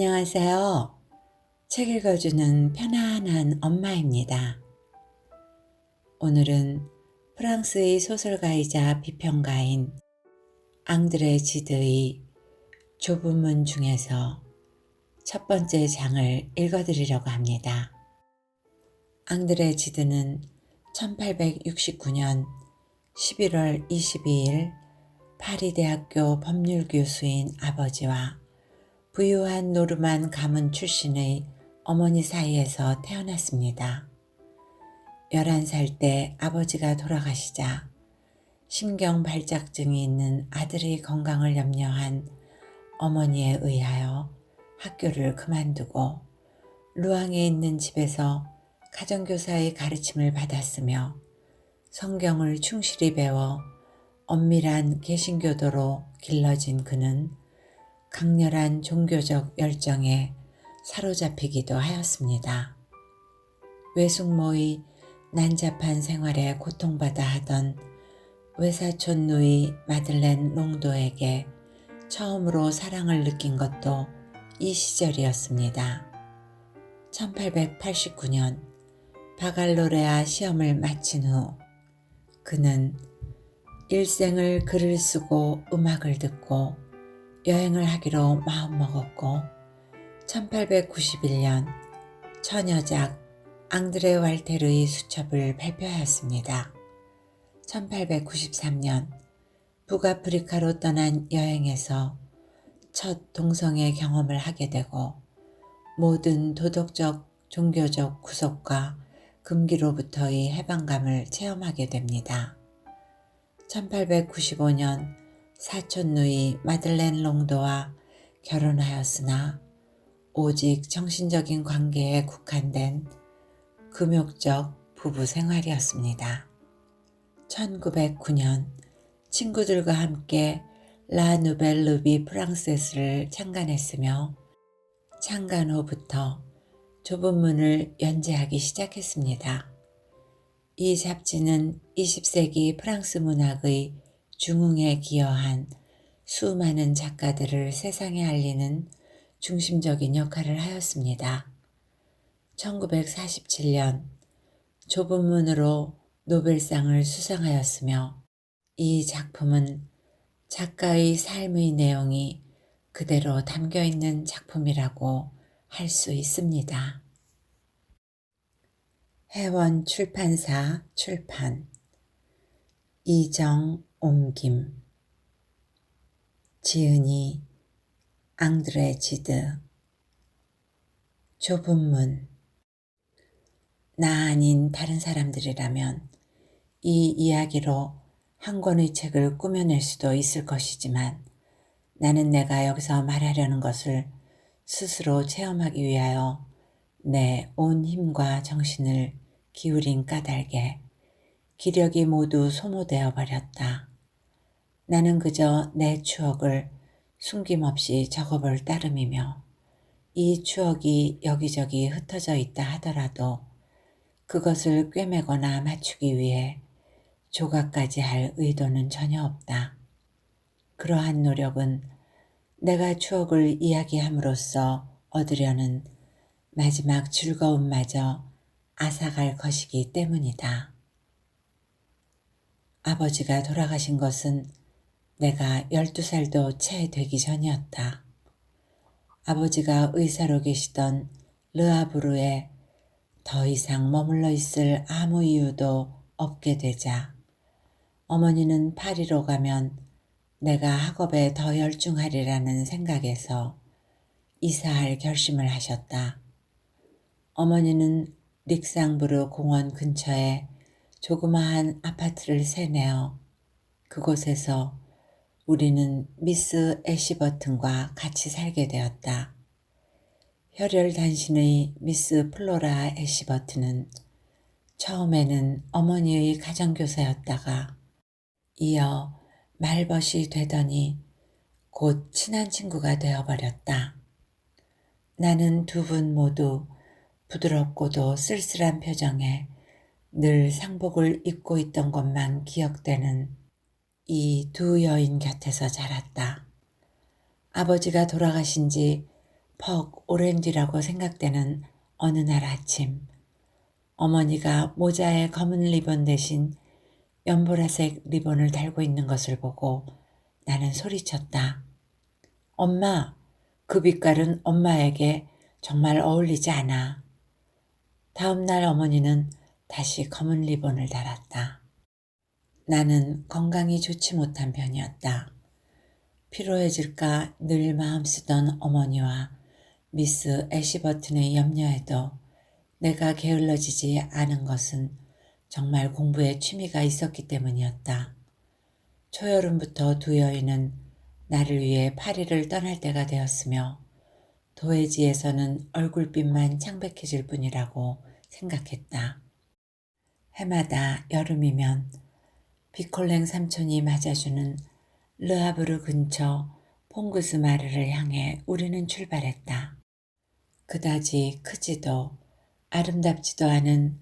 안녕하세요. 책 읽어주는 편안한 엄마입니다. 오늘은 프랑스의 소설가이자 비평가인 앙드레 지드의 좁은 문 중에서 첫 번째 장을 읽어드리려고 합니다. 앙드레 지드는 1869년 11월 22일 파리 대학교 법률 교수인 아버지와 부유한 노르만 가문 출신의 어머니 사이에서 태어났습니다. 11살 때 아버지가 돌아가시자 신경발작증이 있는 아들의 건강을 염려한 어머니에 의하여 학교를 그만두고 루앙에 있는 집에서 가정교사의 가르침을 받았으며 성경을 충실히 배워 엄밀한 개신교도로 길러진 그는 강렬한 종교적 열정에 사로잡히기도 하였습니다. 외숙모의 난잡한 생활에 고통받아 하던 외사촌 누이 마들렌 롱도에게 처음으로 사랑을 느낀 것도 이 시절이었습니다. 1889년 바갈로레아 시험을 마친 후 그는 일생을 글을 쓰고 음악을 듣고 여행을 하기로 마음먹었고 1891년 처녀작 앙드레 walter의 수첩을 발표하였습니다. 1893년 북아프리카로 떠난 여행에서 첫 동성애 경험을 하게 되고 모든 도덕적, 종교적 구속과 금기로부터의 해방감을 체험하게 됩니다. 1895년 사촌 누이 마들렌 롱도와 결혼하였으나 오직 정신적인 관계에 국한된 금욕적 부부 생활이었습니다. 1909년 친구들과 함께 라 누벨 루비 프랑세스를 창간했으며 창간 후부터 좁은 문을 연재하기 시작했습니다. 이 잡지는 20세기 프랑스 문학의 중흥에 기여한 수많은 작가들을 세상에 알리는 중심적인 역할을 하였습니다. 1947년 좁은 문으로 노벨상을 수상하였으며 이 작품은 작가의 삶의 내용이 그대로 담겨있는 작품이라고 할 수 있습니다. 해원 출판사 출판 이정 옮김 지은이 앙드레 지드 좁은 문 나 아닌 다른 사람들이라면 이 이야기로 한 권의 책을 꾸며낼 수도 있을 것이지만 나는 내가 여기서 말하려는 것을 스스로 체험하기 위하여 내 온 힘과 정신을 기울인 까닭에 기력이 모두 소모되어 버렸다. 나는 그저 내 추억을 숨김없이 적어볼 따름이며 이 추억이 여기저기 흩어져 있다 하더라도 그것을 꿰매거나 맞추기 위해 조각까지 할 의도는 전혀 없다. 그러한 노력은 내가 추억을 이야기함으로써 얻으려는 마지막 즐거움마저 앗아갈 것이기 때문이다. 아버지가 돌아가신 것은 내가 12살도 채 되기 전이었다. 아버지가 의사로 계시던 르아브르에 더 이상 머물러 있을 아무 이유도 없게 되자 어머니는 파리로 가면 내가 학업에 더 열중하리라는 생각에서 이사할 결심을 하셨다. 어머니는 릭상브르 공원 근처에 조그마한 아파트를 세내어 그곳에서 우리는 미스 애시버튼과 같이 살게 되었다. 혈혈단신의 미스 플로라 애시버튼은 처음에는 어머니의 가정교사였다가 이어 말벗이 되더니 곧 친한 친구가 되어버렸다. 나는 두 분 모두 부드럽고도 쓸쓸한 표정에 늘 상복을 입고 있던 것만 기억되는 이 두 여인 곁에서 자랐다. 아버지가 돌아가신 지 퍽 오랜 뒤라고 생각되는 어느 날 아침, 어머니가 모자에 검은 리본 대신 연보라색 리본을 달고 있는 것을 보고 나는 소리쳤다. 엄마, 그 빛깔은 엄마에게 정말 어울리지 않아. 다음 날 어머니는 다시 검은 리본을 달았다. 나는 건강이 좋지 못한 편이었다. 피로해질까 늘 마음 쓰던 어머니와 미스 애시버튼의 염려에도 내가 게을러지지 않은 것은 정말 공부에 취미가 있었기 때문이었다. 초여름부터 두 여인은 나를 위해 파리를 떠날 때가 되었으며 도해지에서는 얼굴빛만 창백해질 뿐이라고 생각했다. 해마다 여름이면 비콜랭 삼촌이 맞아주는 르하브르 근처 퐁그스 마르를 향해 우리는 출발했다. 그다지 크지도 아름답지도 않은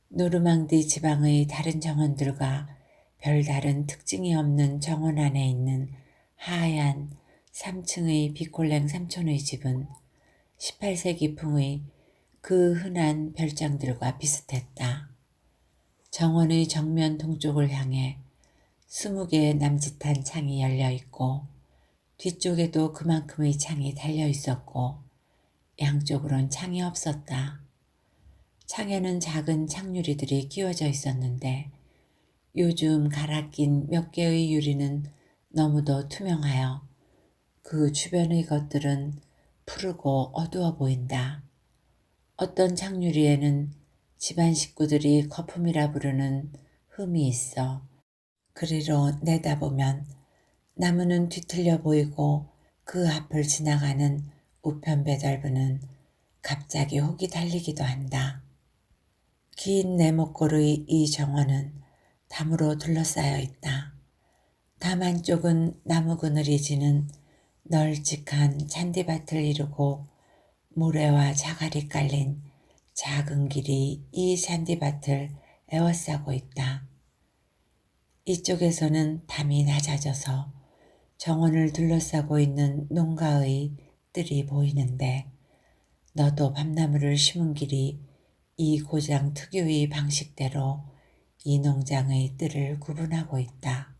노르망디 지방의 다른 정원들과 별다른 특징이 없는 정원 안에 있는 하얀 3층의 비콜랭 삼촌의 집은 18세기풍의 그 흔한 별장들과 비슷했다. 정원의 정면 동쪽을 향해 20개의 남짓한 창이 열려 있고 뒤쪽에도 그만큼의 창이 달려 있었고 양쪽으론 창이 없었다. 창에는 작은 창유리들이 끼워져 있었는데 요즘 갈아 낀 몇 개의 유리는 너무도 투명하여 그 주변의 것들은 푸르고 어두워 보인다. 어떤 창유리에는 집안 식구들이 거품이라 부르는 흠이 있어 그리로 내다보면 나무는 뒤틀려 보이고 그 앞을 지나가는 우편 배달부는 갑자기 혹이 달리기도 한다. 긴 네모꼴의 이 정원은 담으로 둘러싸여 있다. 담 한쪽은 나무 그늘이 지는 널찍한 잔디밭을 이루고 모래와 자갈이 깔린 작은 길이 이 잔디밭을 에워싸고 있다. 이쪽에서는 담이 낮아져서 정원을 둘러싸고 있는 농가의 뜰이 보이는데 너도 밤나무를 심은 길이 이 고장 특유의 방식대로 이 농장의 뜰을 구분하고 있다.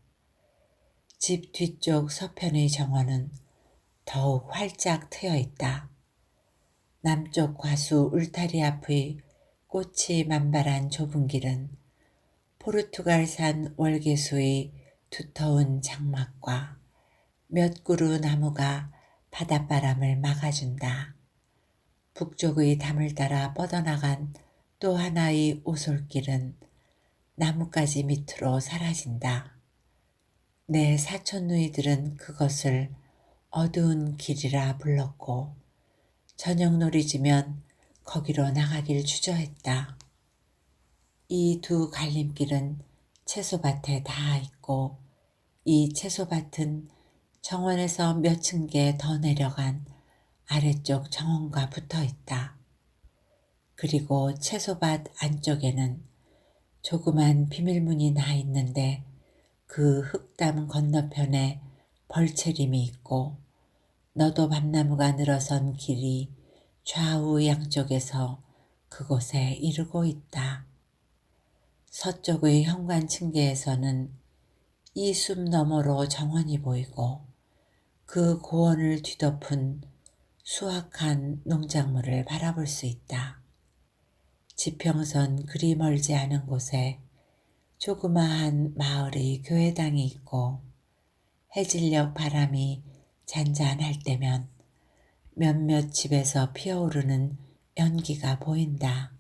집 뒤쪽 서편의 정원은 더욱 활짝 트여 있다. 남쪽 과수 울타리 앞의 꽃이 만발한 좁은 길은 포르투갈산 월계수의 두터운 장막과 몇 그루 나무가 바닷바람을 막아준다. 북쪽의 담을 따라 뻗어나간 또 하나의 오솔길은 나뭇가지 밑으로 사라진다. 내 사촌 누이들은 그것을 어두운 길이라 불렀고 저녁놀이 지면 거기로 나가길 주저했다. 이 두 갈림길은 채소밭에 닿아 있고 이 채소밭은 정원에서 몇 층계 더 내려간 아래쪽 정원과 붙어 있다. 그리고 채소밭 안쪽에는 조그만 비밀문이 나 있는데 그 흙담 건너편에 벌채림이 있고 너도 밤나무가 늘어선 길이 좌우 양쪽에서 그곳에 이르고 있다. 서쪽의 현관 층계에서는 이 숲 너머로 정원이 보이고 그 고원을 뒤덮은 수확한 농작물을 바라볼 수 있다. 지평선 그리 멀지 않은 곳에 조그마한 마을의 교회당이 있고 해질녘 바람이 잔잔할 때면 몇몇 집에서 피어오르는 연기가 보인다.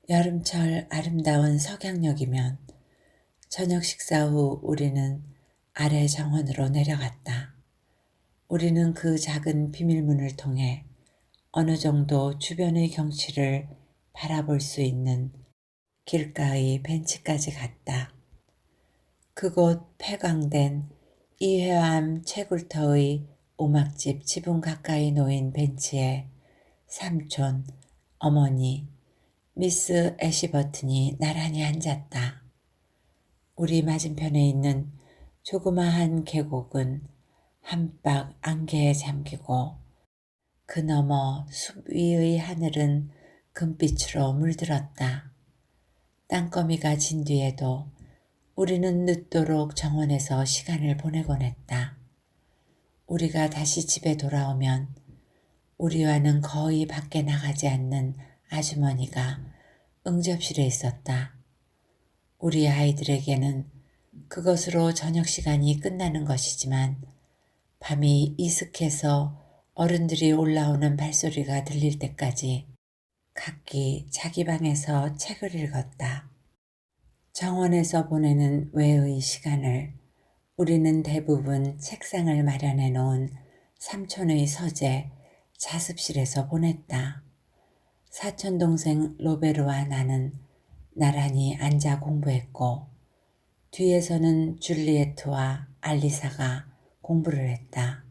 여름철 아름다운 석양역이면 저녁 식사 후 우리는 아래 정원으로 내려갔다. 우리는 그 작은 비밀문을 통해 어느 정도 주변의 경치를 바라볼 수 있는 길가의 벤치까지 갔다. 그곳 폐광된 이회암 채굴터의 오막집 지붕 가까이 놓인 벤치에 삼촌, 어머니, 미스 애시버튼이 나란히 앉았다. 우리 맞은편에 있는 조그마한 계곡은 한박 안개에 잠기고 그 너머 숲 위의 하늘은 금빛으로 물들었다. 땅거미가 진 뒤에도 우리는 늦도록 정원에서 시간을 보내곤 했다. 우리가 다시 집에 돌아오면 우리와는 거의 밖에 나가지 않는 아주머니가 응접실에 있었다. 우리 아이들에게는 그것으로 저녁 시간이 끝나는 것이지만 밤이 이슥해서 어른들이 올라오는 발소리가 들릴 때까지 각기 자기 방에서 책을 읽었다. 정원에서 보내는 외의 시간을 우리는 대부분 책상을 마련해 놓은 삼촌의 서재 자습실에서 보냈다. 사촌 동생 로베르와 나는 나란히 앉아 공부했고 뒤에서는 줄리에트와 알리사가 공부를 했다.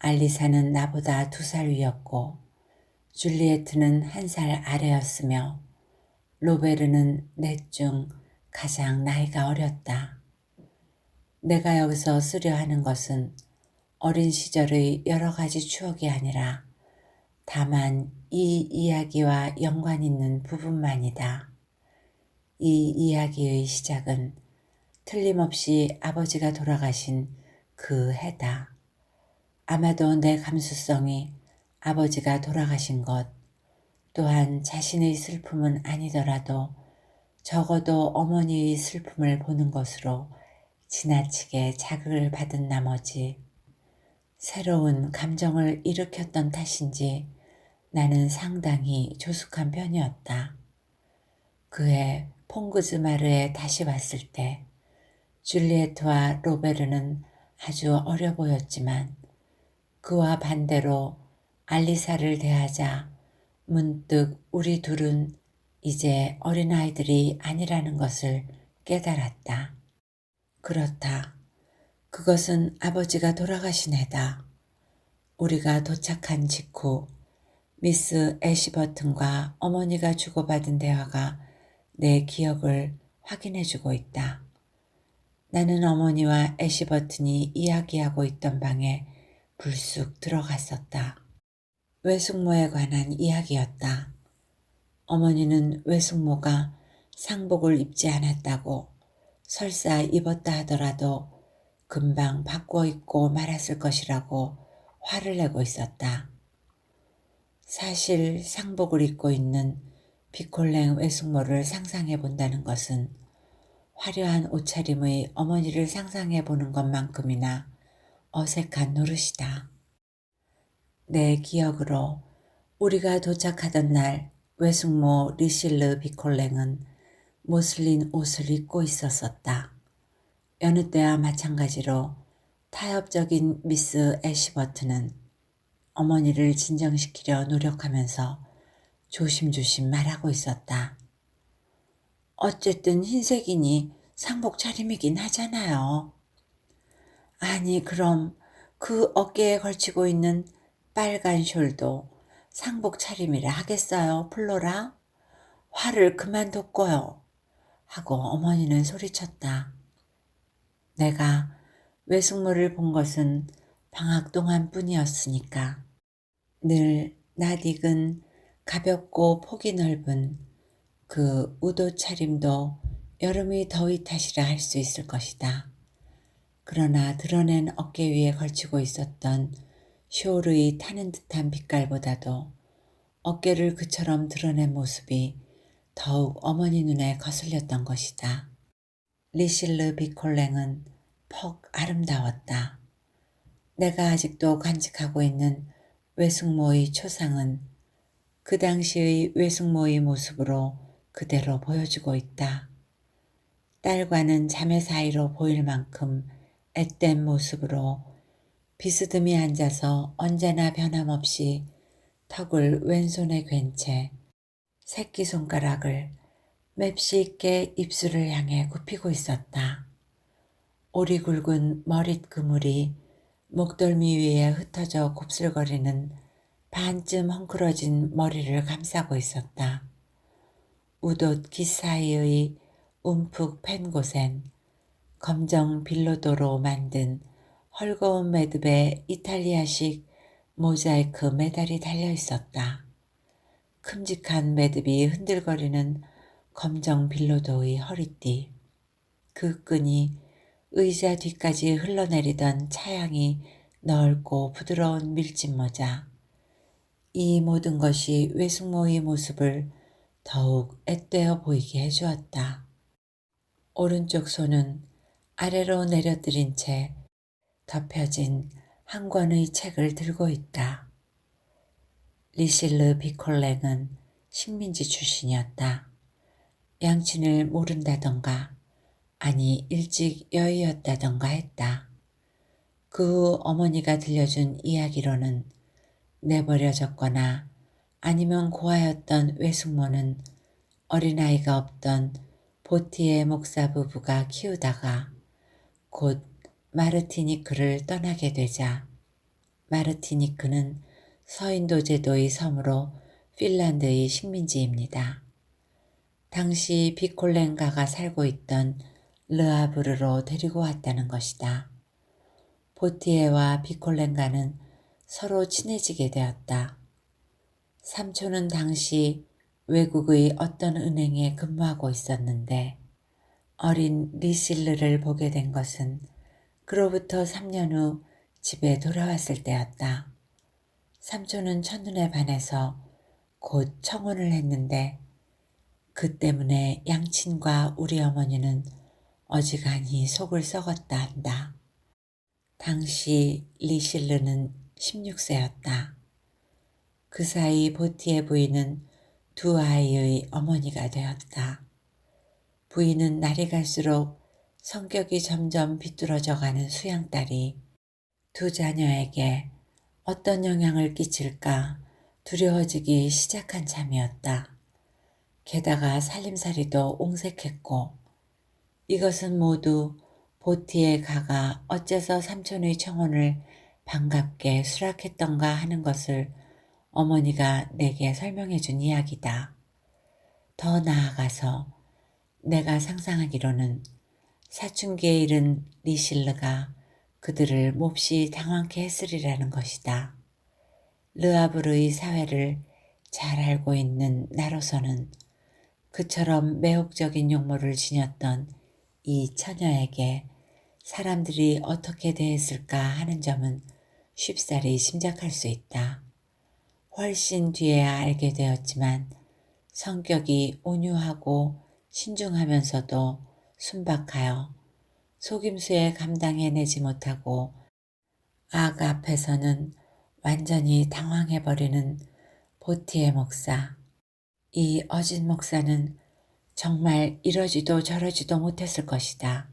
알리사는 나보다 2살 위였고 줄리에트는 1살 아래였으며 로베르는 넷 중 가장 나이가 어렸다. 내가 여기서 쓰려 하는 것은 어린 시절의 여러 가지 추억이 아니라 다만 이 이야기와 연관 있는 부분만이다. 이 이야기의 시작은 틀림없이 아버지가 돌아가신 그 해다. 아마도 내 감수성이 아버지가 돌아가신 것, 또한 자신의 슬픔은 아니더라도 적어도 어머니의 슬픔을 보는 것으로 지나치게 자극을 받은 나머지 새로운 감정을 일으켰던 탓인지 나는 상당히 조숙한 편이었다. 그해 퐁그즈마르에 다시 왔을 때 줄리에트와 로베르는 아주 어려 보였지만 그와 반대로 알리사를 대하자 문득 우리 둘은 이제 어린아이들이 아니라는 것을 깨달았다. 그렇다. 그것은 아버지가 돌아가신 해다. 우리가 도착한 직후 미스 애시버튼과 어머니가 주고받은 대화가 내 기억을 확인해주고 있다. 나는 어머니와 애시버튼이 이야기하고 있던 방에 불쑥 들어갔었다. 외숙모에 관한 이야기였다. 어머니는 외숙모가 상복을 입지 않았다고 설사 입었다 하더라도 금방 바꿔 입고 말았을 것이라고 화를 내고 있었다. 사실 상복을 입고 있는 비콜랭 외숙모를 상상해 본다는 것은 화려한 옷차림의 어머니를 상상해 보는 것만큼이나 어색한 노릇이다. 내 기억으로 우리가 도착하던 날 외숙모 리실르 비콜랭은 모슬린 옷을 입고 있었었다. 여느 때와 마찬가지로 타협적인 미스 애시버튼은 어머니를 진정시키려 노력하면서 조심조심 말하고 있었다. 어쨌든 흰색이니 상복 차림이긴 하잖아요. 아니 그럼 그 어깨에 걸치고 있는 빨간 숄도 상복 차림이라 하겠어요, 플로라? 화를 그만 돋궈요. 하고 어머니는 소리쳤다. 내가 외숙모를 본 것은 방학 동안 뿐이었으니까 늘 낯익은 가볍고 폭이 넓은 그 우도 차림도 여름의 더위 탓이라 할 수 있을 것이다. 그러나 드러낸 어깨 위에 걸치고 있었던 숄의 타는 듯한 빛깔보다도 어깨를 그처럼 드러낸 모습이 더욱 어머니 눈에 거슬렸던 것이다. 리실르 비콜랭은 퍽 아름다웠다. 내가 아직도 간직하고 있는 외숙모의 초상은 그 당시의 외숙모의 모습으로 그대로 보여주고 있다. 딸과는 자매 사이로 보일 만큼 앳된 모습으로 비스듬히 앉아서 언제나 변함없이 턱을 왼손에 괜 채 새끼손가락을 맵시 있게 입술을 향해 굽히고 있었다. 오리 굵은 머릿 그물이 목덜미 위에 흩어져 곱슬거리는 반쯤 헝클어진 머리를 감싸고 있었다. 우돛 깃 사이의 움푹 팬 곳엔 검정 빌로도로 만든 헐거운 매듭의 이탈리아식 모자이크 메달이 달려 있었다. 큼직한 매듭이 흔들거리는 검정 빌로도의 허리띠. 그 끈이 의자 뒤까지 흘러내리던 차양이 넓고 부드러운 밀짚 모자. 이 모든 것이 외숙모의 모습을 더욱 앳되어 보이게 해주었다. 오른쪽 손은 아래로 내려뜨린 채 덮여진 한 권의 책을 들고 있다. 리실르 비콜랭은 식민지 출신이었다. 양친을 모른다던가 아니 일찍 여의었다던가 했다. 그 후 어머니가 들려준 이야기로는 내버려졌거나 아니면 고아였던 외숙모는 어린아이가 없던 보티의 목사 부부가 키우다가 곧 마르티니크를 떠나게 되자 마르티니크는 서인도 제도의 섬으로 핀란드의 식민지입니다. 당시 비콜렌가가 살고 있던 르아브르로 데리고 왔다는 것이다. 보티에와 비콜렌가는 서로 친해지게 되었다. 삼촌은 당시 외국의 어떤 은행에 근무하고 있었는데 어린 리실르를 보게 된 것은 그로부터 3년 후 집에 돌아왔을 때였다. 삼촌은 첫눈에 반해서 곧 청혼을 했는데 그 때문에 양친과 우리 어머니는 어지간히 속을 썩었다 한다. 당시 리실르는 16세였다. 그 사이 보티의 부인은 두 아이의 어머니가 되었다. 부인은 날이 갈수록 성격이 점점 비뚤어져가는 수양딸이 두 자녀에게 어떤 영향을 끼칠까 두려워지기 시작한 참이었다. 게다가 살림살이도 옹색했고 이것은 모두 보티의 가가 어째서 삼촌의 청혼을 반갑게 수락했던가 하는 것을 어머니가 내게 설명해 준 이야기다. 더 나아가서 내가 상상하기로는 사춘기에 이른 리실르가 그들을 몹시 당황케 했으리라는 것이다. 르아브르의 사회를 잘 알고 있는 나로서는 그처럼 매혹적인 용모를 지녔던 이 처녀에게 사람들이 어떻게 대했을까 하는 점은 쉽사리 짐작할 수 있다. 훨씬 뒤에야 알게 되었지만 성격이 온유하고 신중하면서도 순박하여 속임수에 감당해내지 못하고 악 앞에서는 완전히 당황해버리는 보티의 목사. 이 어진 목사는 정말 이러지도 저러지도 못했을 것이다.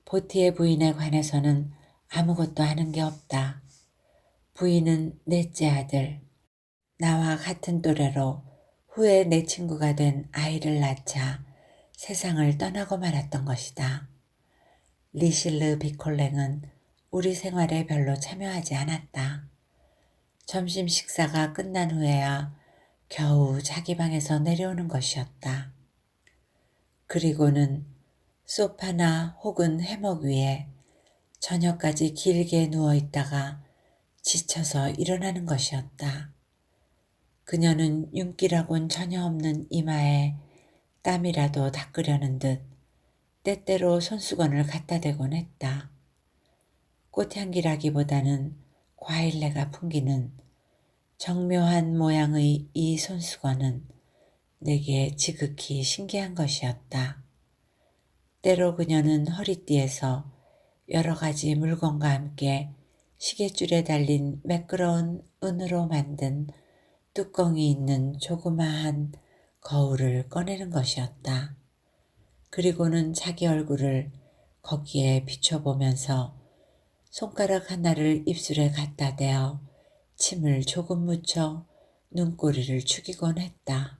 보티의 부인에 관해서는 아무것도 아는 게 없다. 부인은 넷째 아들, 나와 같은 또래로 후에 내 친구가 된 아이를 낳자 세상을 떠나고 말았던 것이다. 리실르 비콜랭은 우리 생활에 별로 참여하지 않았다. 점심 식사가 끝난 후에야 겨우 자기 방에서 내려오는 것이었다. 그리고는 소파나 혹은 해먹 위에 저녁까지 길게 누워 있다가 지쳐서 일어나는 것이었다. 그녀는 윤기라곤 전혀 없는 이마에 땀이라도 닦으려는 듯 때때로 손수건을 갖다 대곤 했다. 꽃향기라기보다는 과일내가 풍기는 정묘한 모양의 이 손수건은 내게 지극히 신기한 것이었다. 때로 그녀는 허리띠에서 여러 가지 물건과 함께 시계줄에 달린 매끄러운 은으로 만든 뚜껑이 있는 조그마한 거울을 꺼내는 것이었다. 그리고는 자기 얼굴을 거기에 비춰보면서 손가락 하나를 입술에 갖다 대어 침을 조금 묻혀 눈꼬리를 축이곤 했다.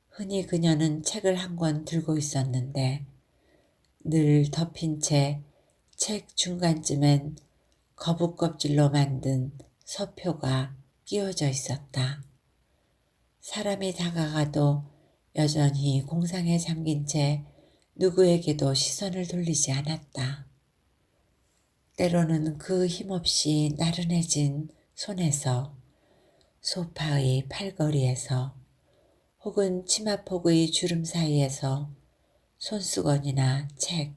흔히 그녀는 책을 한 권 들고 있었는데 늘 덮인 채 책 중간쯤엔 거북 껍질로 만든 서표가 끼워져 있었다. 사람이 다가가도 여전히 공상에 잠긴 채 누구에게도 시선을 돌리지 않았다. 때로는 그 힘없이 나른해진 손에서, 소파의 팔걸이에서, 혹은 치마폭의 주름 사이에서 손수건이나 책,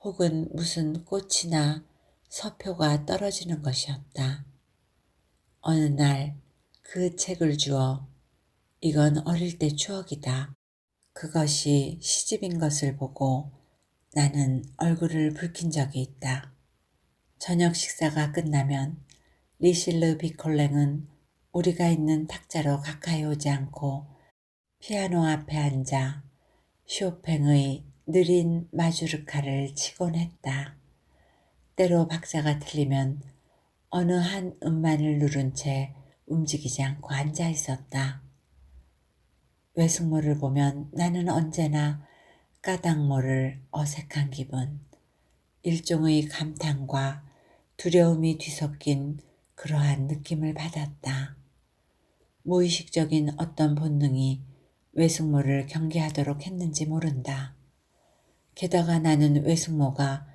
혹은 무슨 꽃이나 서표가 떨어지는 것이었다. 어느 날 그 책을 주어 이건 어릴 때 추억이다. 그것이 시집인 것을 보고 나는 얼굴을 붉힌 적이 있다. 저녁 식사가 끝나면 리실르 비콜랭은 우리가 있는 탁자로 가까이 오지 않고 피아노 앞에 앉아 쇼팽의 느린 마주르카를 치곤 했다. 때로 박자가 틀리면 어느 한 음만을 누른 채 움직이지 않고 앉아 있었다. 외숙모를 보면 나는 언제나 까닭 모를 어색한 기분, 일종의 감탄과 두려움이 뒤섞인 그러한 느낌을 받았다. 무의식적인 어떤 본능이 외숙모를 경계하도록 했는지 모른다. 게다가 나는 외숙모가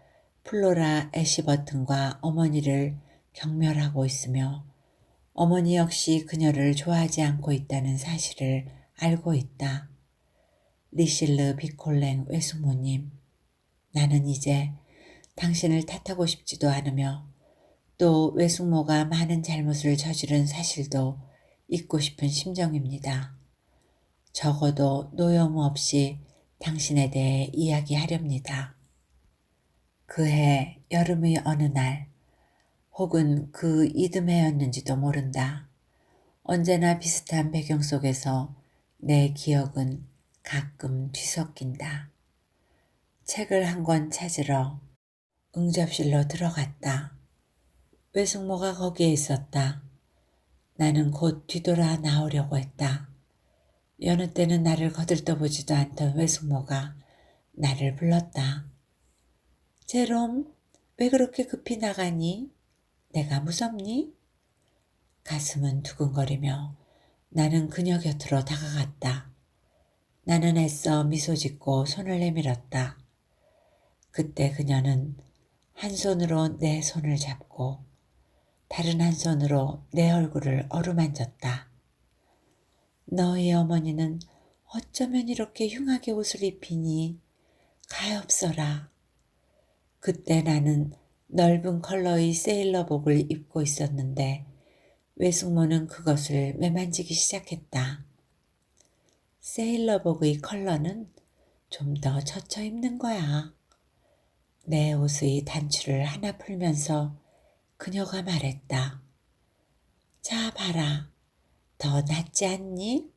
플로라 애시버튼과 어머니를 경멸하고 있으며 어머니 역시 그녀를 좋아하지 않고 있다는 사실을 알고 있다. 리실르 비콜랭 외숙모님, 나는 이제 당신을 탓하고 싶지도 않으며 또 외숙모가 많은 잘못을 저지른 사실도 잊고 싶은 심정입니다. 적어도 노여움 없이 당신에 대해 이야기하렵니다. 그해 여름의 어느 날, 혹은 그 이듬해였는지도 모른다. 언제나 비슷한 배경 속에서 내 기억은 가끔 뒤섞인다. 책을 한 권 찾으러 응접실로 들어갔다. 외숙모가 거기에 있었다. 나는 곧 뒤돌아 나오려고 했다. 여느 때는 나를 거들떠보지도 않던 외숙모가 나를 불렀다. 제롬, 왜 그렇게 급히 나가니? 내가 무섭니? 가슴은 두근거리며 나는 그녀 곁으로 다가갔다. 나는 애써 미소 짓고 손을 내밀었다. 그때 그녀는 한 손으로 내 손을 잡고 다른 한 손으로 내 얼굴을 어루만졌다. 너희 어머니는 어쩌면 이렇게 흉하게 옷을 입히니 가엾어라. 그때 나는 넓은 컬러의 세일러복을 입고 있었는데 외숙모는 그것을 매만지기 시작했다. 세일러복의 컬러는 좀 더 젖혀 입는 거야. 내 옷의 단추를 하나 풀면서 그녀가 말했다. 자, 봐라. 더 낫지 않니?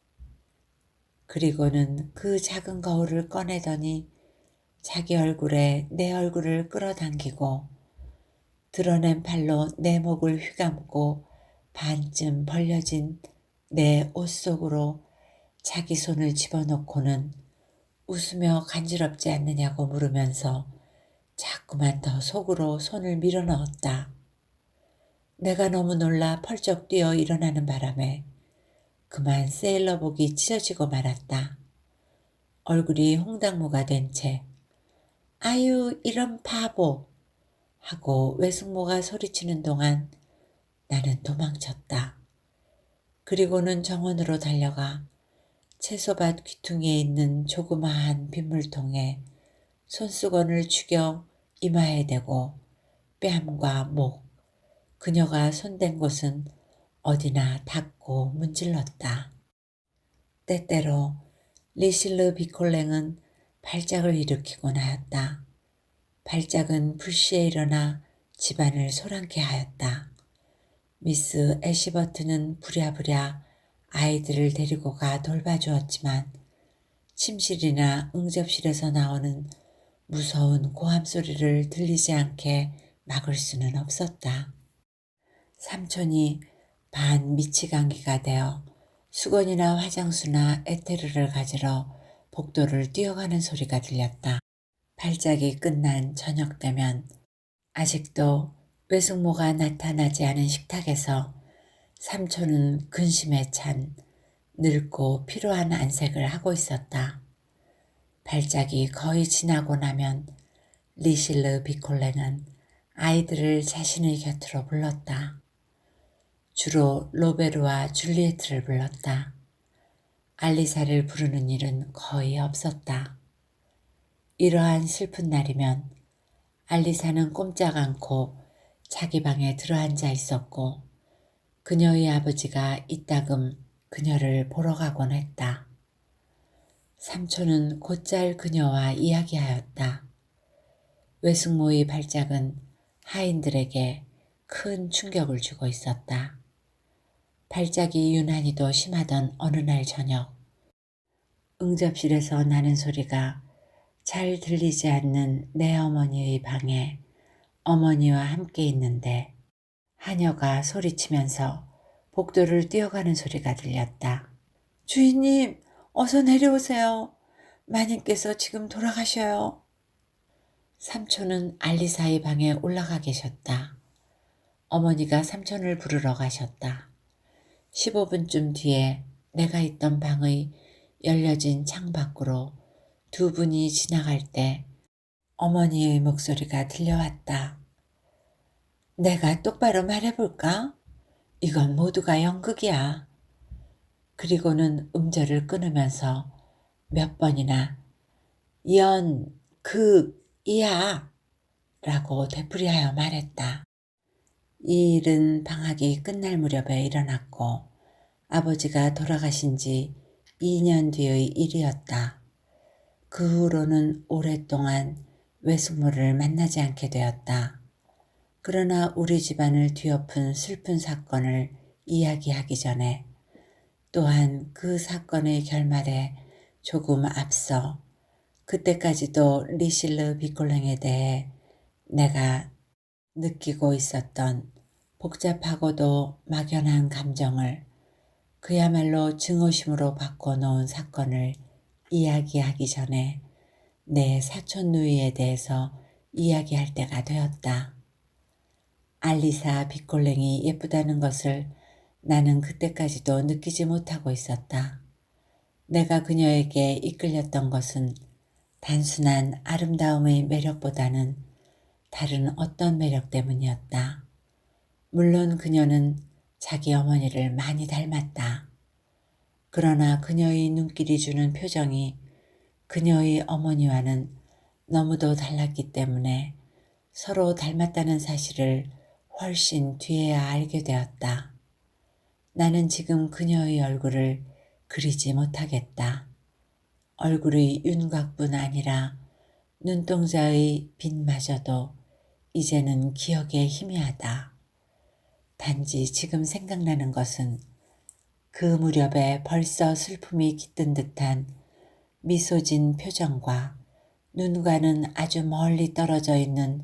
그리고는 그 작은 거울을 꺼내더니 자기 얼굴에 내 얼굴을 끌어당기고 드러낸 팔로 내 목을 휘감고 반쯤 벌려진 내 옷 속으로 자기 손을 집어넣고는 웃으며 간지럽지 않느냐고 물으면서 자꾸만 더 속으로 손을 밀어넣었다. 내가 너무 놀라 펄쩍 뛰어 일어나는 바람에 그만 세일러복이 찢어지고 말았다. 얼굴이 홍당무가 된 채 아유 이런 바보 하고 외숙모가 소리치는 동안 나는 도망쳤다. 그리고는 정원으로 달려가 채소밭 귀퉁이에 있는 조그마한 빗물통에 손수건을 죽여 이마에 대고 뺨과 목, 그녀가 손댄 곳은 어디나 닦고 문질렀다. 때때로 리실르 비콜랭은 발작을 일으키곤 하였다. 발작은 불시에 일어나 집안을 소란케 하였다. 미스 애시버튼은 부랴부랴 아이들을 데리고 가 돌봐주었지만 침실이나 응접실에서 나오는 무서운 고함 소리를 들리지 않게 막을 수는 없었다. 삼촌이 반 미치광이가 되어 수건이나 화장수나 에테르를 가지러 복도를 뛰어가는 소리가 들렸다. 발작이 끝난 저녁 되면 아직도 외숙모가 나타나지 않은 식탁에서 삼촌은 근심에 찬 늙고 피로한 안색을 하고 있었다. 발작이 거의 지나고 나면 리실르 비콜랭은 아이들을 자신의 곁으로 불렀다. 주로 로베르와 줄리에트를 불렀다. 알리사를 부르는 일은 거의 없었다. 이러한 슬픈 날이면 알리사는 꼼짝 않고 자기 방에 들어앉아 있었고 그녀의 아버지가 이따금 그녀를 보러 가곤 했다. 삼촌은 곧잘 그녀와 이야기하였다. 외숙모의 발작은 하인들에게 큰 충격을 주고 있었다. 발작이 유난히도 심하던 어느 날 저녁, 응접실에서 나는 소리가 잘 들리지 않는 내 어머니의 방에 어머니와 함께 있는데 하녀가 소리치면서 복도를 뛰어가는 소리가 들렸다. 주인님, 어서 내려오세요. 마님께서 지금 돌아가셔요. 삼촌은 알리사의 방에 올라가 계셨다. 어머니가 삼촌을 부르러 가셨다. 15분쯤 뒤에 내가 있던 방의 열려진 창 밖으로 두 분이 지나갈 때 어머니의 목소리가 들려왔다. 내가 똑바로 말해볼까? 이건 모두가 연극이야. 그리고는 음절을 끊으면서 몇 번이나 연극이야 라고 되풀이하여 말했다. 이 일은 방학이 끝날 무렵에 일어났고 아버지가 돌아가신 지 2년 뒤의 일이었다. 그 후로는 오랫동안 외숙모를 만나지 않게 되었다. 그러나 우리 집안을 뒤엎은 슬픈 사건을 이야기하기 전에 또한 그 사건의 결말에 조금 앞서 그때까지도 리실르 비콜랭에 대해 내가 느끼고 있었던 복잡하고도 막연한 감정을 그야말로 증오심으로 바꿔놓은 사건을 이야기하기 전에 내 사촌 누이에 대해서 이야기할 때가 되었다. 알리사 비콜랭이 예쁘다는 것을 나는 그때까지도 느끼지 못하고 있었다. 내가 그녀에게 이끌렸던 것은 단순한 아름다움의 매력보다는 다른 어떤 매력 때문이었다. 물론 그녀는 자기 어머니를 많이 닮았다. 그러나 그녀의 눈길이 주는 표정이 그녀의 어머니와는 너무도 달랐기 때문에 서로 닮았다는 사실을 훨씬 뒤에야 알게 되었다. 나는 지금 그녀의 얼굴을 그리지 못하겠다. 얼굴의 윤곽뿐 아니라 눈동자의 빛마저도 이제는 기억에 희미하다. 단지 지금 생각나는 것은 그 무렵에 벌써 슬픔이 깃든 듯한 미소진 표정과 눈과는 아주 멀리 떨어져 있는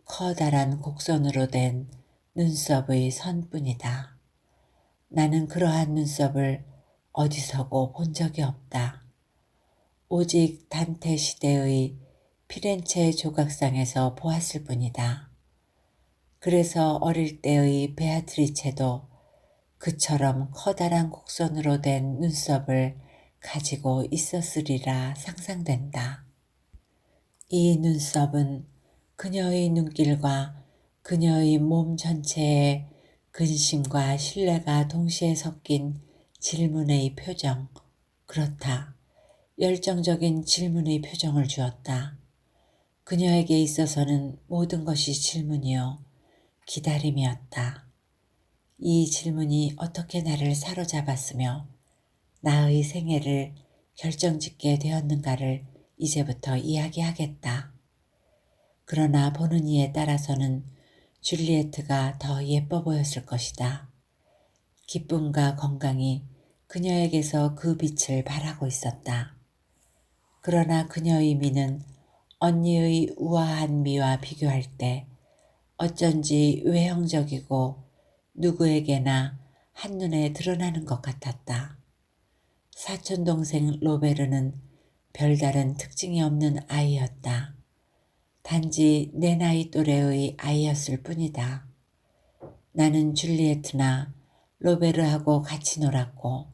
커다란 곡선으로 된 눈썹의 선뿐이다. 나는 그러한 눈썹을 어디서고 본 적이 없다. 오직 단테 시대의 피렌체 조각상에서 보았을 뿐이다. 그래서 어릴 때의 베아트리체도 그처럼 커다란 곡선으로 된 눈썹을 가지고 있었으리라 상상된다. 이 눈썹은 그녀의 눈길과 그녀의 몸 전체에 근심과 신뢰가 동시에 섞인 질문의 표정, 그렇다. 열정적인 질문의 표정을 주었다. 그녀에게 있어서는 모든 것이 질문이요. 기다림이었다. 이 질문이 어떻게 나를 사로잡았으며 나의 생애를 결정짓게 되었는가를 이제부터 이야기하겠다. 그러나 보는 이에 따라서는 줄리에트가 더 예뻐 보였을 것이다. 기쁨과 건강이 그녀에게서 그 빛을 발하고 있었다. 그러나 그녀의 미는 언니의 우아한 미와 비교할 때 어쩐지 외형적이고 누구에게나 한눈에 드러나는 것 같았다. 사촌동생 로베르는 별다른 특징이 없는 아이였다. 단지 내 나이 또래의 아이였을 뿐이다. 나는 줄리에트나 로베르하고 같이 놀았고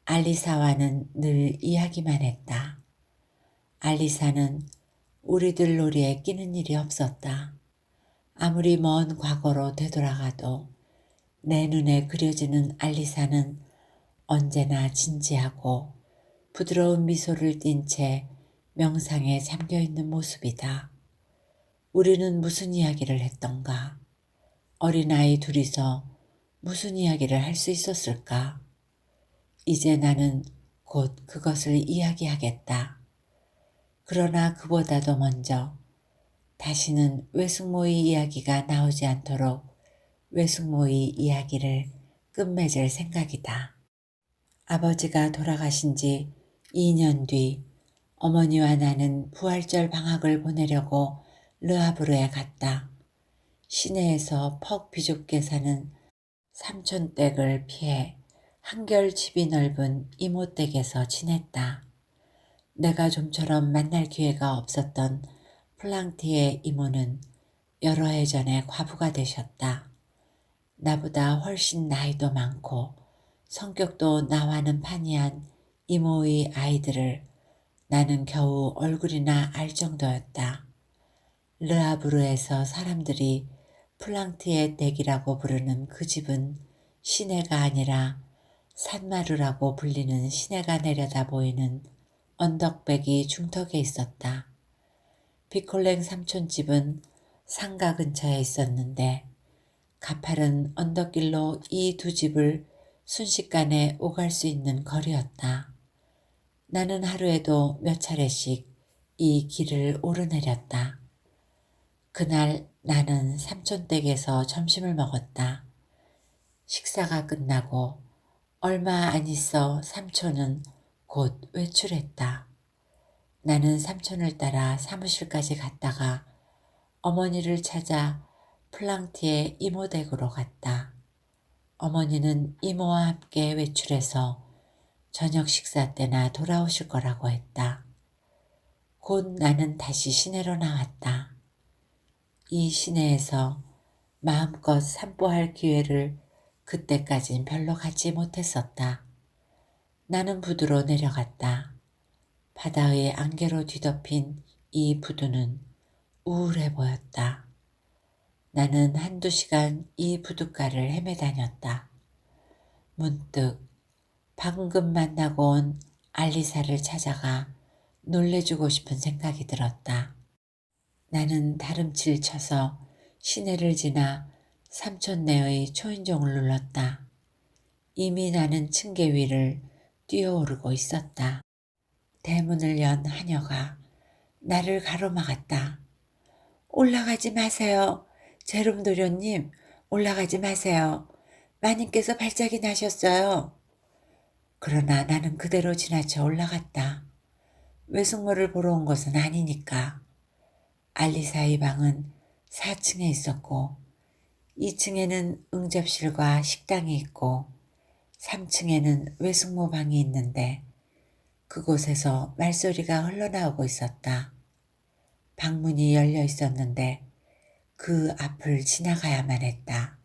알리사와는 늘 이야기만 했다. 알리사는 우리들 놀이에 끼는 일이 없었다. 아무리 먼 과거로 되돌아가도 내 눈에 그려지는 알리사는 언제나 진지하고 부드러운 미소를 띤 채 명상에 잠겨있는 모습이다. 우리는 무슨 이야기를 했던가? 어린아이 둘이서 무슨 이야기를 할 수 있었을까? 이제 나는 곧 그것을 이야기하겠다. 그러나 그보다도 먼저 다시는 외숙모의 이야기가 나오지 않도록 외숙모의 이야기를 끝맺을 생각이다. 아버지가 돌아가신 지 2년 뒤 어머니와 나는 부활절 방학을 보내려고 르하브르에 갔다. 시내에서 퍽 비좁게 사는 삼촌 댁을 피해 한결 집이 넓은 이모 댁에서 지냈다. 내가 좀처럼 만날 기회가 없었던 플랑티의 이모는 여러 해 전에 과부가 되셨다. 나보다 훨씬 나이도 많고 성격도 나와는 판이한 이모의 아이들을 나는 겨우 얼굴이나 알 정도였다. 르하브르에서 사람들이 플랑티의 댁이라고 부르는 그 집은 시내가 아니라 산마루라고 불리는 시내가 내려다 보이는 언덕배기 중턱에 있었다. 비콜랭 삼촌 집은 상가 근처에 있었는데 가파른 언덕길로 이 두 집을 순식간에 오갈 수 있는 거리였다. 나는 하루에도 몇 차례씩 이 길을 오르내렸다. 그날 나는 삼촌 댁에서 점심을 먹었다. 식사가 끝나고 얼마 안 있어 삼촌은 곧 외출했다. 나는 삼촌을 따라 사무실까지 갔다가 어머니를 찾아 플랑티의 이모 댁으로 갔다. 어머니는 이모와 함께 외출해서 저녁 식사 때나 돌아오실 거라고 했다. 곧 나는 다시 시내로 나왔다. 이 시내에서 마음껏 산보할 기회를 그때까진 별로 갖지 못했었다. 나는 부두로 내려갔다. 바다의 안개로 뒤덮인 이 부두는 우울해 보였다. 나는 한두 시간 이 부둣가를 헤매다녔다. 문득 방금 만나고 온 알리사를 찾아가 놀래주고 싶은 생각이 들었다. 나는 다름칠 쳐서 시내를 지나 삼촌네의 초인종을 눌렀다. 이미 나는 층계 위를 뛰어오르고 있었다. 대문을 연 하녀가 나를 가로막았다. 올라가지 마세요. 제롬 도련님, 올라가지 마세요. 마님께서 발작이 나셨어요. 그러나 나는 그대로 지나쳐 올라갔다. 외숙모를 보러 온 것은 아니니까. 알리사의 방은 4층에 있었고 2층에는 응접실과 식당이 있고 3층에는 외숙모 방이 있는데 그곳에서 말소리가 흘러나오고 있었다. 방문이 열려 있었는데 그 앞을 지나가야만 했다.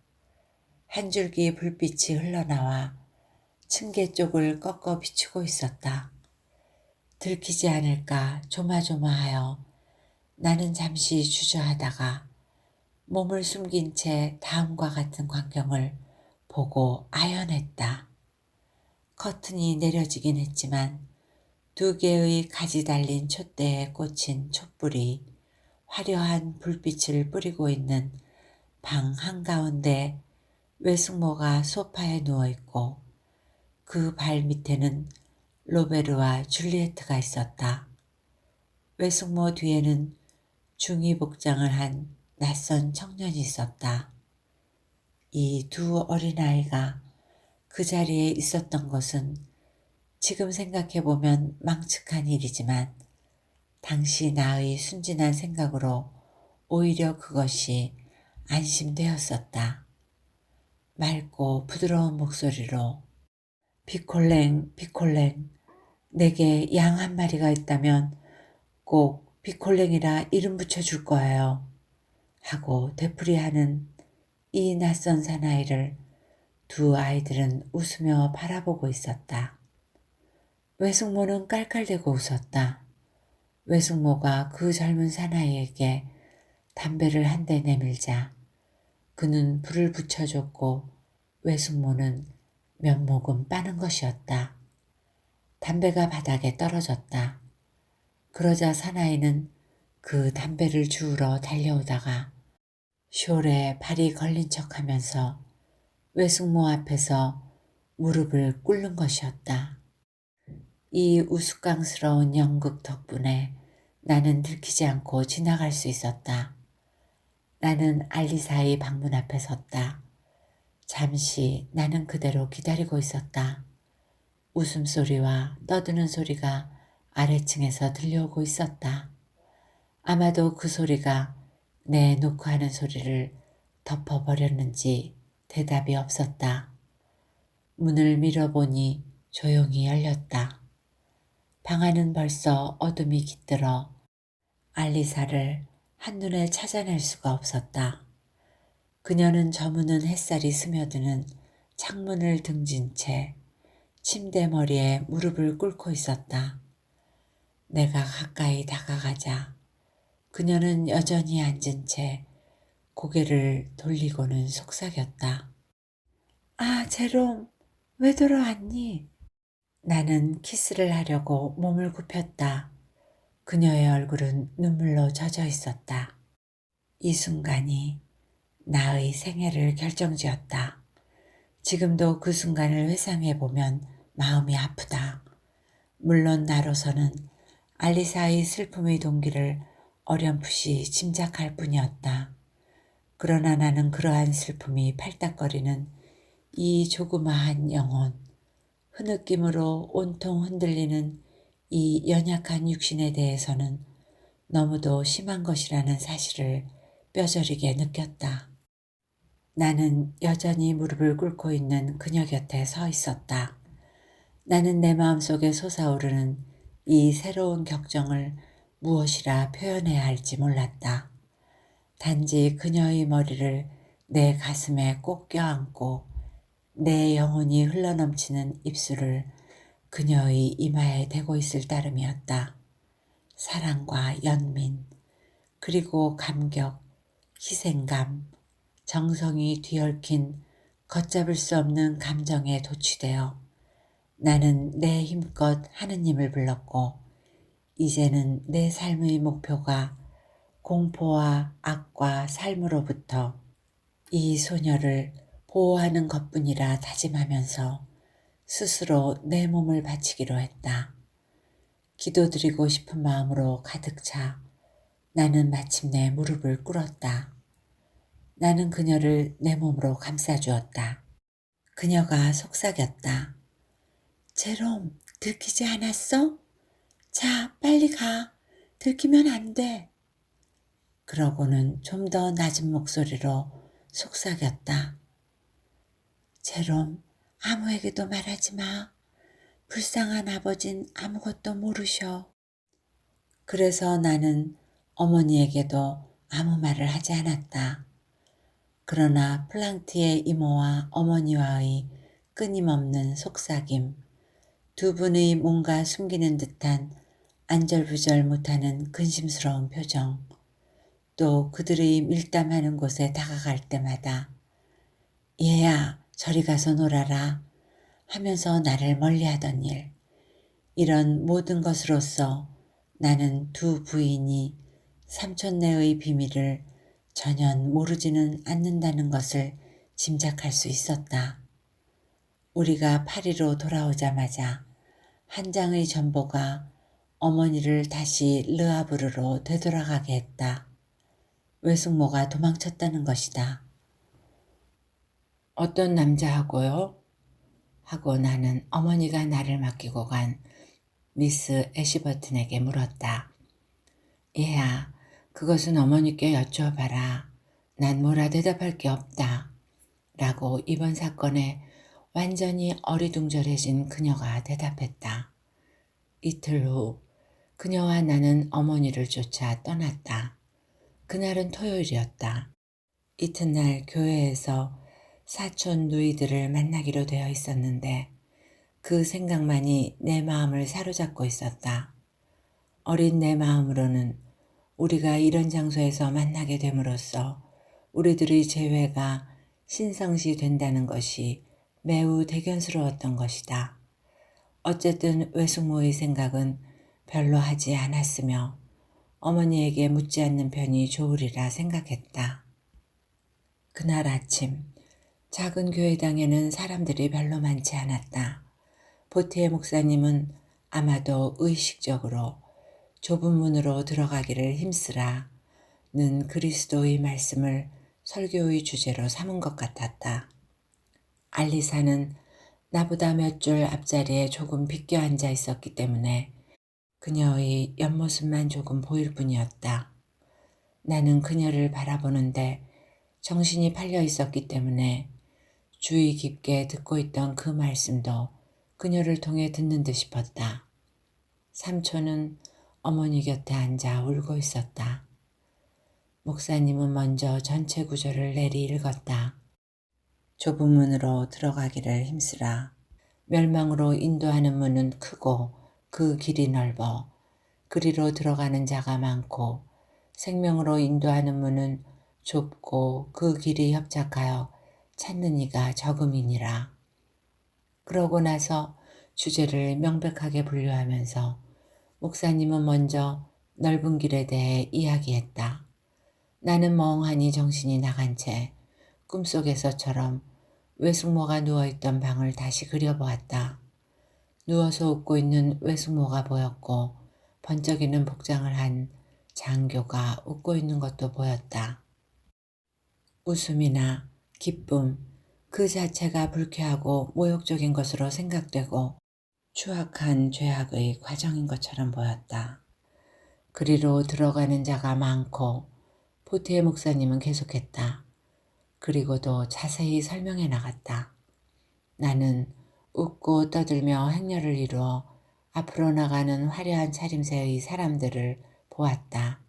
한 줄기 불빛이 흘러나와 층계 쪽을 꺾어 비추고 있었다. 들키지 않을까 조마조마하여 나는 잠시 주저하다가 몸을 숨긴 채 다음과 같은 광경을 보고 아연했다. 커튼이 내려지긴 했지만 두 개의 가지 달린 촛대에 꽂힌 촛불이 화려한 불빛을 뿌리고 있는 방 한가운데 외숙모가 소파에 누워있고 그 발 밑에는 로베르와 줄리에트가 있었다. 외숙모 뒤에는 중위 복장을 한 낯선 청년이 있었다. 이 두 어린아이가 그 자리에 있었던 것은 지금 생각해보면 망측한 일이지만 당시 나의 순진한 생각으로 오히려 그것이 안심되었었다. 맑고 부드러운 목소리로 비콜랭, 비콜랭, 내게 양 한 마리가 있다면 꼭 비콜랭이라 이름 붙여줄 거예요. 하고 되풀이하는 이 낯선 사나이를 두 아이들은 웃으며 바라보고 있었다. 외숙모는 깔깔대고 웃었다. 외숙모가 그 젊은 사나이에게 담배를 한 대 내밀자 그는 불을 붙여줬고 외숙모는 몇 모금 빠는 것이었다. 담배가 바닥에 떨어졌다. 그러자 사나이는 그 담배를 주우러 달려오다가 숄에 발이 걸린 척하면서 외숙모 앞에서 무릎을 꿇는 것이었다. 이 우스꽝스러운 연극 덕분에 나는 들키지 않고 지나갈 수 있었다. 나는 알리사의 방문 앞에 섰다. 잠시 나는 그대로 기다리고 있었다. 웃음소리와 떠드는 소리가 아래층에서 들려오고 있었다. 아마도 그 소리가 내 노크하는 소리를 덮어버렸는지 대답이 없었다. 문을 밀어보니 조용히 열렸다. 방 안은 벌써 어둠이 깃들어 알리사를 한눈에 찾아낼 수가 없었다. 그녀는 저무는 햇살이 스며드는 창문을 등진 채 침대 머리에 무릎을 꿇고 있었다. 내가 가까이 다가가자 그녀는 여전히 앉은 채 고개를 돌리고는 속삭였다. 아, 제롬, 왜 돌아왔니? 나는 키스를 하려고 몸을 굽혔다. 그녀의 얼굴은 눈물로 젖어 있었다. 이 순간이 나의 생애를 결정지었다. 지금도 그 순간을 회상해보면 마음이 아프다. 물론 나로서는 알리사의 슬픔의 동기를 어렴풋이 짐작할 뿐이었다. 그러나 나는 그러한 슬픔이 팔딱거리는 이 조그마한 영혼, 흐느낌으로 온통 흔들리는 이 연약한 육신에 대해서는 너무도 심한 것이라는 사실을 뼈저리게 느꼈다. 나는 여전히 무릎을 꿇고 있는 그녀 곁에 서 있었다. 나는 내 마음속에 솟아오르는 이 새로운 격정을 무엇이라 표현해야 할지 몰랐다. 단지 그녀의 머리를 내 가슴에 꼭 껴안고 내 영혼이 흘러넘치는 입술을 그녀의 이마에 대고 있을 따름이었다. 사랑과 연민, 그리고 감격, 희생감, 정성이 뒤얽힌 걷잡을 수 없는 감정에 도취되어 나는 내 힘껏 하느님을 불렀고 이제는 내 삶의 목표가 공포와 악과 삶으로부터 이 소녀를 보호하는 것뿐이라 다짐하면서 스스로 내 몸을 바치기로 했다. 기도드리고 싶은 마음으로 가득 차 나는 마침내 무릎을 꿇었다. 나는 그녀를 내 몸으로 감싸주었다. 그녀가 속삭였다. 제롬, 들키지 않았어? 자, 빨리 가. 들키면 안 돼. 그러고는 좀 더 낮은 목소리로 속삭였다. 제롬, 아무에게도 말하지 마. 불쌍한 아버진 아무것도 모르셔. 그래서 나는 어머니에게도 아무 말을 하지 않았다. 그러나 플랑트의 이모와 어머니와의 끊임없는 속삭임, 두 분의 뭔가 숨기는 듯한 안절부절 못하는 근심스러운 표정, 또 그들의 밀담하는 곳에 다가갈 때마다 얘야 저리 가서 놀아라 하면서 나를 멀리하던 일, 이런 모든 것으로서 나는 두 부인이 삼촌네의 비밀을 전혀 모르지는 않는다는 것을 짐작할 수 있었다. 우리가 파리로 돌아오자마자 한 장의 전보가 어머니를 다시 르아브르로 되돌아가게 했다. 외숙모가 도망쳤다는 것이다. 어떤 남자하고요? 하고 나는 어머니가 나를 맡기고 간 미스 애시버튼에게 물었다. 얘야, 그것은 어머니께 여쭈어봐라. 난 뭐라 대답할 게 없다. 라고 이번 사건에 완전히 어리둥절해진 그녀가 대답했다. 이틀 후 그녀와 나는 어머니를 쫓아 떠났다. 그날은 토요일이었다. 이튿날 교회에서 사촌 누이들을 만나기로 되어 있었는데 그 생각만이 내 마음을 사로잡고 있었다. 어린 내 마음으로는 우리가 이런 장소에서 만나게 됨으로써 우리들의 재회가 신성시 된다는 것이 매우 대견스러웠던 것이다. 어쨌든 외숙모의 생각은 별로 하지 않았으며 어머니에게 묻지 않는 편이 좋으리라 생각했다. 그날 아침 작은 교회당에는 사람들이 별로 많지 않았다. 보티의 목사님은 아마도 의식적으로 좁은 문으로 들어가기를 힘쓰라는 그리스도의 말씀을 설교의 주제로 삼은 것 같았다. 알리사는 나보다 몇 줄 앞자리에 조금 비껴 앉아 있었기 때문에 그녀의 옆모습만 조금 보일 뿐이었다. 나는 그녀를 바라보는데 정신이 팔려 있었기 때문에 주의 깊게 듣고 있던 그 말씀도 그녀를 통해 듣는 듯 싶었다. 삼촌은 어머니 곁에 앉아 울고 있었다. 목사님은 먼저 전체 구절을 내리 읽었다. 좁은 문으로 들어가기를 힘쓰라. 멸망으로 인도하는 문은 크고 그 길이 넓어 그리로 들어가는 자가 많고 생명으로 인도하는 문은 좁고 그 길이 협착하여 찾는 이가 적음이니라. 그러고 나서 주제를 명백하게 분류하면서 목사님은 먼저 넓은 길에 대해 이야기했다. 나는 멍하니 정신이 나간 채 꿈속에서처럼 외숙모가 누워있던 방을 다시 그려보았다. 누워서 웃고 있는 외숙모가 보였고 번쩍이는 복장을 한 장교가 웃고 있는 것도 보였다. 웃음이나 기쁨 그 자체가 불쾌하고 모욕적인 것으로 생각되고 추악한 죄악의 과정인 것처럼 보였다. 그리로 들어가는 자가 많고 보티의 목사님은 계속했다. 그리고도 자세히 설명해 나갔다. 나는 웃고 떠들며 행렬을 이루어 앞으로 나가는 화려한 차림새의 사람들을 보았다.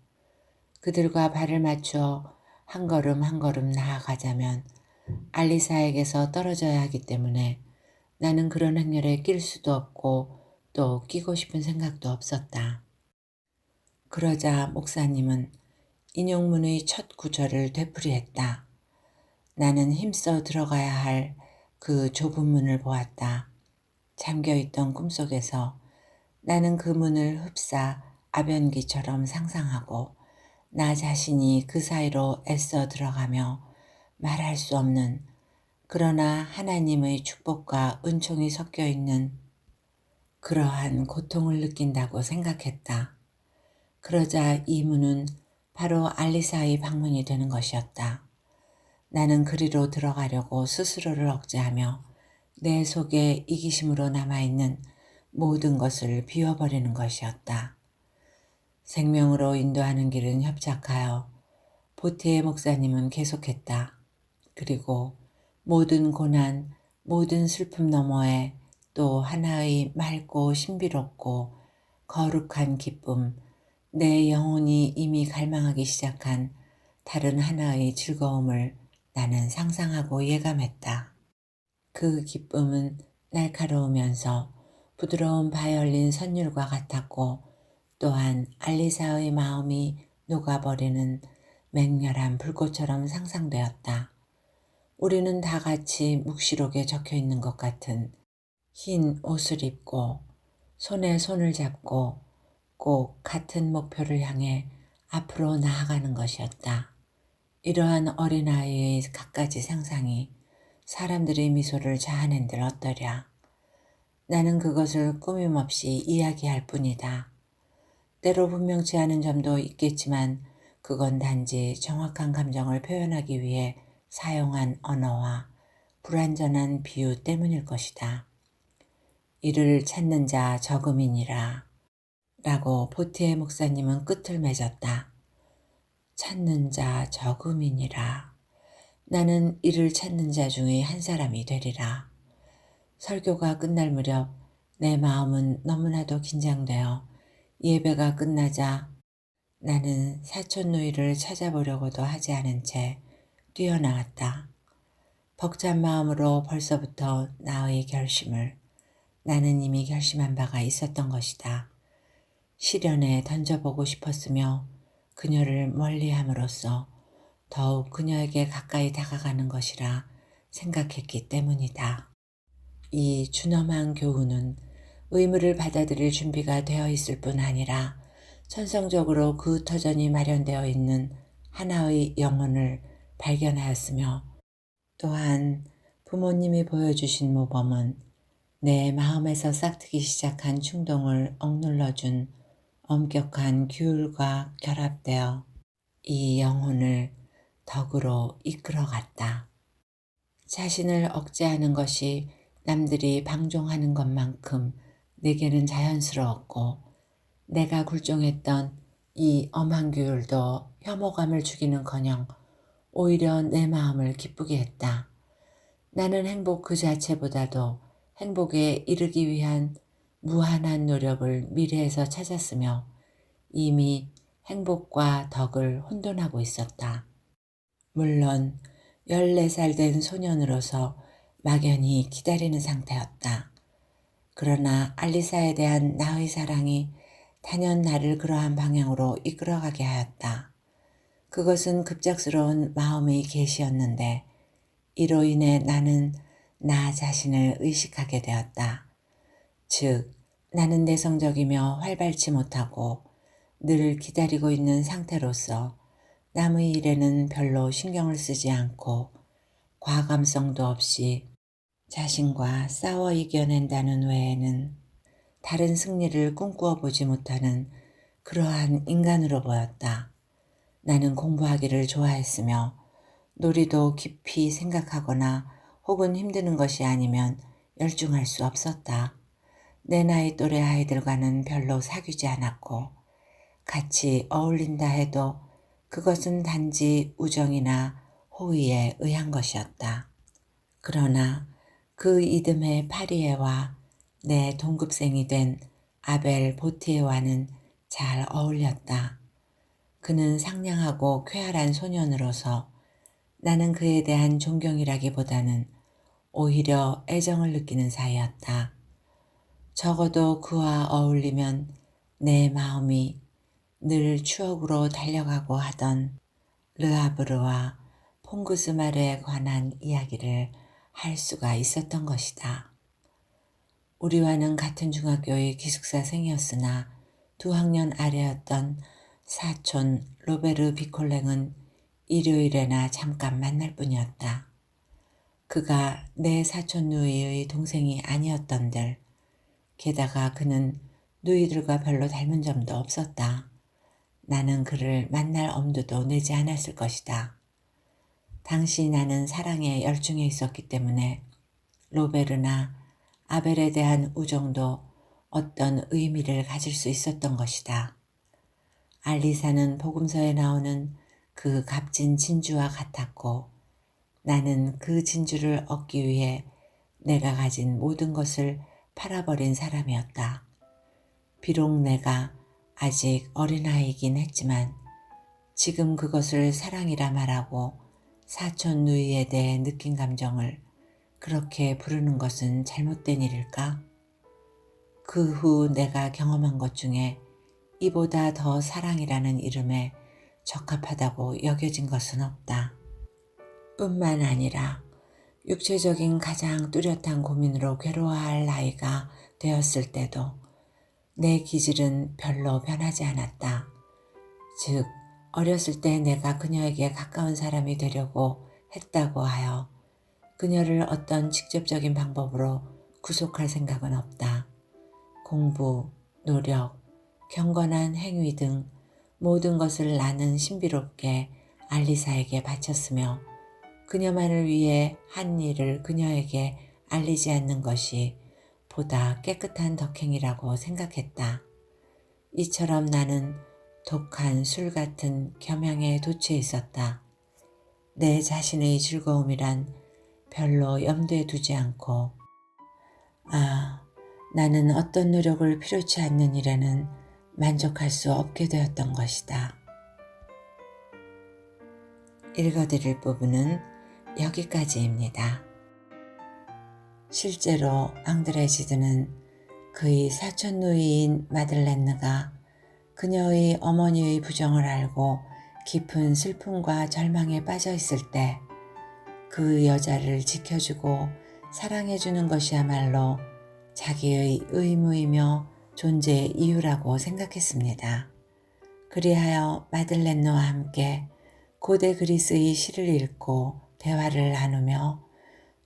그들과 발을 맞추어 한 걸음 한 걸음 나아가자면 알리사에게서 떨어져야 하기 때문에 나는 그런 행렬에 낄 수도 없고 또 끼고 싶은 생각도 없었다. 그러자 목사님은 인용문의 첫 구절을 되풀이했다. 나는 힘써 들어가야 할 그 좁은 문을 보았다. 잠겨있던 꿈속에서 나는 그 문을 흡사 아변기처럼 상상하고 나 자신이 그 사이로 애써 들어가며 말할 수 없는 그러나 하나님의 축복과 은총이 섞여 있는 그러한 고통을 느낀다고 생각했다. 그러자 이 문은 바로 알리사의 방문이 되는 것이었다. 나는 그리로 들어가려고 스스로를 억제하며 내 속에 이기심으로 남아있는 모든 것을 비워버리는 것이었다. 생명으로 인도하는 길은 협착하여 보티의 목사님은 계속했다. 그리고 모든 고난, 모든 슬픔 너머에 또 하나의 맑고 신비롭고 거룩한 기쁨, 내 영혼이 이미 갈망하기 시작한 다른 하나의 즐거움을 나는 상상하고 예감했다. 그 기쁨은 날카로우면서 부드러운 바이올린 선율과 같았고 또한 알리사의 마음이 녹아버리는 맹렬한 불꽃처럼 상상되었다. 우리는 다 같이 묵시록에 적혀있는 것 같은 흰 옷을 입고 손에 손을 잡고 꼭 같은 목표를 향해 앞으로 나아가는 것이었다. 이러한 어린아이의 갖가지 상상이 사람들의 미소를 자아낸들 어떠랴. 나는 그것을 꾸밈없이 이야기할 뿐이다. 때로 분명치 않은 점도 있겠지만 그건 단지 정확한 감정을 표현하기 위해 사용한 언어와 불완전한 비유 때문일 것이다. 이를 찾는 자 적음이니라 라고 보티의 목사님은 끝을 맺었다. 찾는 자 적음이니라. 나는 이를 찾는 자 중의 한 사람이 되리라. 설교가 끝날 무렵 내 마음은 너무나도 긴장되어 예배가 끝나자 나는 사촌 누이를 찾아보려고도 하지 않은 채 뛰어나왔다. 벅찬 마음으로 벌써부터 나의 결심을 나는 이미 결심한 바가 있었던 것이다. 시련에 던져보고 싶었으며 그녀를 멀리함으로써 더욱 그녀에게 가까이 다가가는 것이라 생각했기 때문이다. 이 준엄한 교훈은 의무를 받아들일 준비가 되어 있을 뿐 아니라 천성적으로 그 터전이 마련되어 있는 하나의 영혼을 발견하였으며, 또한 부모님이 보여주신 모범은 내 마음에서 싹트기 시작한 충동을 억눌러준 엄격한 규율과 결합되어 이 영혼을 덕으로 이끌어갔다. 자신을 억제하는 것이 남들이 방종하는 것만큼 내게는 자연스러웠고, 내가 굴종했던 이 엄한 규율도 혐오감을 주기는커녕 오히려 내 마음을 기쁘게 했다. 나는 행복 그 자체보다도 행복에 이르기 위한 무한한 노력을 미래에서 찾았으며 이미 행복과 덕을 혼돈하고 있었다. 물론 14살 된 소년으로서 막연히 기다리는 상태였다. 그러나 알리사에 대한 나의 사랑이 단연 나를 그러한 방향으로 이끌어가게 하였다. 그것은 급작스러운 마음의 계시였는데 이로 인해 나는 나 자신을 의식하게 되었다. 즉, 나는 내성적이며 활발치 못하고 늘 기다리고 있는 상태로서 남의 일에는 별로 신경을 쓰지 않고 과감성도 없이 자신과 싸워 이겨낸다는 외에는 다른 승리를 꿈꾸어 보지 못하는 그러한 인간으로 보였다. 나는 공부하기를 좋아했으며 놀이도 깊이 생각하거나 혹은 힘드는 것이 아니면 열중할 수 없었다. 내 나이 또래 아이들과는 별로 사귀지 않았고 같이 어울린다 해도 그것은 단지 우정이나 호의에 의한 것이었다. 그러나 그 이듬해 파리에와 내 동급생이 된 아벨 보티에와는 잘 어울렸다. 그는 상냥하고 쾌활한 소년으로서 나는 그에 대한 존경이라기보다는 오히려 애정을 느끼는 사이였다. 적어도 그와 어울리면 내 마음이 늘 추억으로 달려가고 하던 르하브르와 퐁그스마르에 관한 이야기를 할 수가 있었던 것이다. 우리와는 같은 중학교의 기숙사생이었으나 두 학년 아래였던 사촌 로베르 비콜랭은 일요일에나 잠깐 만날 뿐이었다. 그가 내 사촌 누이의 동생이 아니었던들, 게다가 그는 누이들과 별로 닮은 점도 없었다. 나는 그를 만날 엄두도 내지 않았을 것이다. 당시 나는 사랑에 열중해 있었기 때문에 로베르나 아벨에 대한 우정도 어떤 의미를 가질 수 있었던 것이다. 알리사는 복음서에 나오는 그 값진 진주와 같았고 나는 그 진주를 얻기 위해 내가 가진 모든 것을 팔아버린 사람이었다. 비록 내가 아직 어린아이이긴 했지만 지금 그것을 사랑이라 말하고 사촌 누이에 대해 느낀 감정을 그렇게 부르는 것은 잘못된 일일까? 그 후 내가 경험한 것 중에 이보다 더 사랑이라는 이름에 적합하다고 여겨진 것은 없다. 뿐만 아니라 육체적인 가장 뚜렷한 고민으로 괴로워할 나이가 되었을 때도 내 기질은 별로 변하지 않았다. 즉, 어렸을 때 내가 그녀에게 가까운 사람이 되려고 했다고 하여 그녀를 어떤 직접적인 방법으로 구속할 생각은 없다. 공부, 노력, 경건한 행위 등 모든 것을 나는 신비롭게 알리사에게 바쳤으며 그녀만을 위해 한 일을 그녀에게 알리지 않는 것이 보다 깨끗한 덕행이라고 생각했다. 이처럼 나는 독한 술 같은 겸양에 도취해 있었다. 내 자신의 즐거움이란 별로 염두에 두지 않고 나는 어떤 노력을 필요치 않는 일에는 만족할 수 없게 되었던 것이다. 읽어드릴 부분은 여기까지입니다. 실제로 앙드레지드는 그의 사촌 누이인 마들렌느가 그녀의 어머니의 부정을 알고 깊은 슬픔과 절망에 빠져 있을 때 그 여자를 지켜주고 사랑해주는 것이야말로 자기의 의무이며 존재의 이유라고 생각했습니다. 그리하여 마들렌느와 함께 고대 그리스의 시를 읽고 대화를 나누며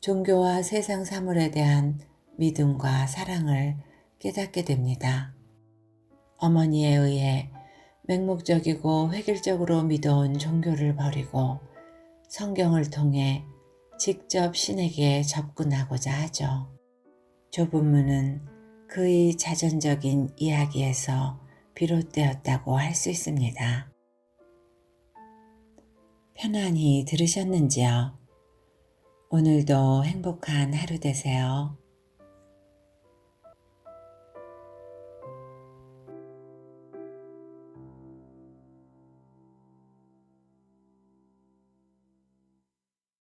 종교와 세상 사물에 대한 믿음과 사랑을 깨닫게 됩니다. 어머니에 의해 맹목적이고 획일적으로 믿어온 종교를 버리고 성경을 통해 직접 신에게 접근하고자 하죠. 좁은 문은 그의 자전적인 이야기에서 비롯되었다고 할 수 있습니다. 편안히 들으셨는지요? 오늘도 행복한 하루 되세요.